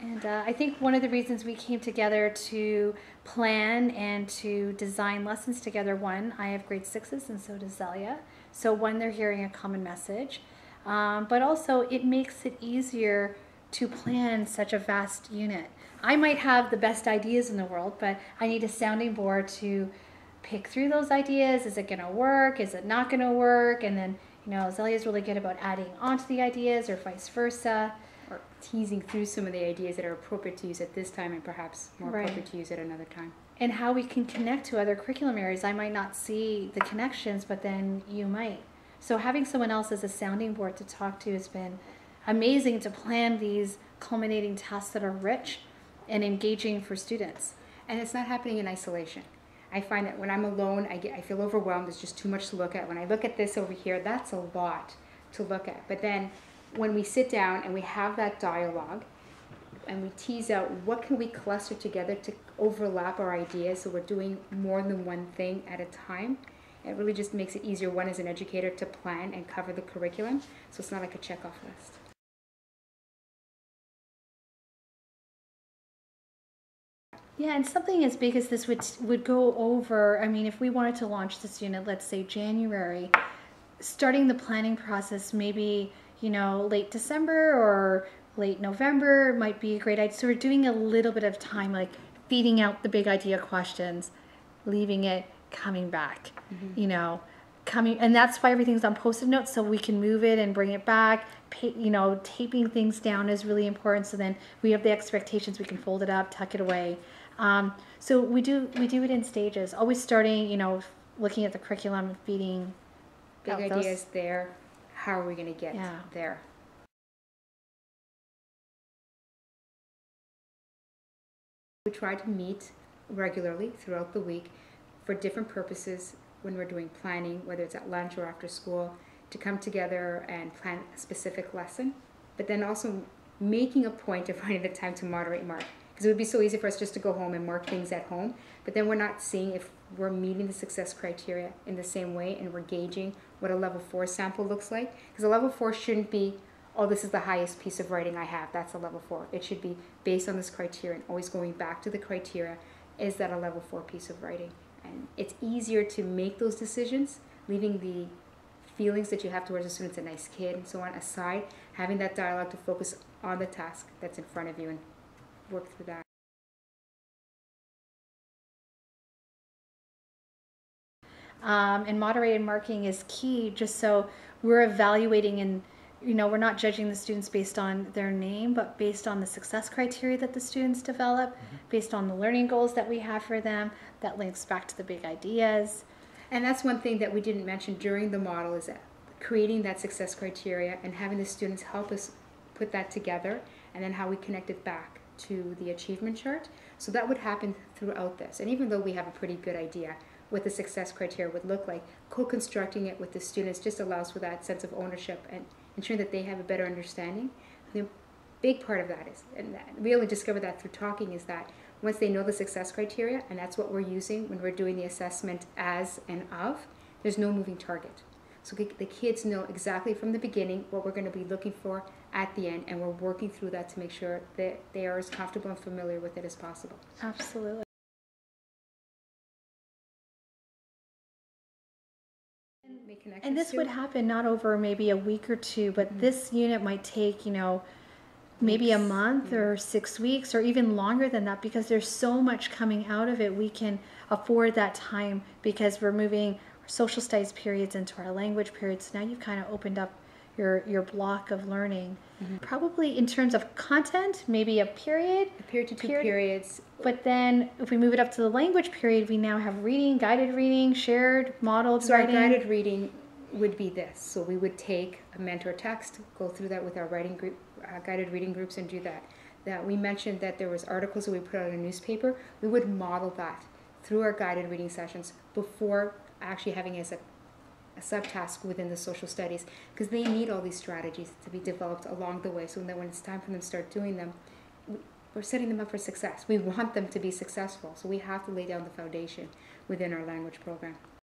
And I think one of the reasons we came together to plan and to design lessons together, one, I have grade 6s and so does Zelia. So one, they're hearing a common message, but also it makes it easier to plan such a vast unit. I might have the best ideas in the world, but I need a sounding board to pick through those ideas. Is it going to work? Is it not going to work? And then, Zelia is really good about adding onto the ideas or vice versa. Or teasing through some of the ideas that are appropriate to use at this time and perhaps more appropriate to use at another time. And how we can connect to other curriculum areas. I might not see the connections, but then you might. So having someone else as a sounding board to talk to has been amazing to plan these culminating tasks that are rich and engaging for students. And it's not happening in isolation. I find that when I'm alone, I feel overwhelmed. There's just too much to look at. When I look at this over here, that's a lot to look at. But then when we sit down and we have that dialogue and we tease out what can we cluster together to overlap our ideas so we're doing more than one thing at a time, it really just makes it easier, one, as an educator, to plan and cover the curriculum, so it's not like a checkoff list. Yeah, and something as big as this would go over, I mean, if we wanted to launch this unit, let's say January, starting the planning process maybe late December or late November might be a great idea. So we're doing a little bit of time, like feeding out the big idea questions, leaving it, coming back, and that's why everything's on Post-it notes, so we can move it and bring it back. Taping things down is really important. So then we have the expectations, we can fold it up, tuck it away. So we do it in stages, always starting, looking at the curriculum, feeding big ideas there. How are we going to get there? We try to meet regularly throughout the week for different purposes when we're doing planning, whether it's at lunch or after school, to come together and plan a specific lesson, but then also making a point of finding the time to moderate mark. Because it would be so easy for us just to go home and mark things at home, but then we're not seeing if we're meeting the success criteria in the same way, and we're gauging what a level 4 sample looks like. Because a level 4 shouldn't be, oh, this is the highest piece of writing I have, that's a level 4. It should be based on this criteria and always going back to the criteria. Is that a level 4 piece of writing? And it's easier to make those decisions, leaving the feelings that you have towards the student's a nice kid and so on aside, having that dialogue to focus on the task that's in front of you and work through that. And moderated marking is key, just so we're evaluating and we're not judging the students based on their name, but based on the success criteria that the students develop, based on the learning goals that we have for them, that links back to the big ideas. And that's one thing that we didn't mention during the model, is that creating that success criteria and having the students help us put that together, and then how we connect it back to the achievement chart. So that would happen throughout this. And even though we have a pretty good idea what the success criteria would look like, co-constructing it with the students just allows for that sense of ownership and ensuring that they have a better understanding. The big part of that is, and we only discovered that through talking, is that once they know the success criteria, and that's what we're using when we're doing the assessment as and of, there's no moving target. So the kids know exactly from the beginning what we're going to be looking for at the end, and we're working through that to make sure that they are as comfortable and familiar with it as possible. Absolutely. And this would happen not over maybe a week or two, but this unit might take, maybe a month or 6 weeks or even longer than that, because there's so much coming out of it. We can afford that time because we're moving our social studies periods into our language periods. Now you've kind of opened up your block of learning. Probably in terms of content, maybe a period. A period to two periods. But then if we move it up to the language period, we now have reading, guided reading, shared, modeled writing. So our guided reading would be this. So we would take a mentor text, go through that with our writing group, guided reading groups, and do that. That we mentioned that there was articles that we put out in a newspaper. We would model that through our guided reading sessions before actually having it as a subtask within the social studies, because they need all these strategies to be developed along the way, so that when it's time for them to start doing them, we're setting them up for success. We want them to be successful, so we have to lay down the foundation within our language program.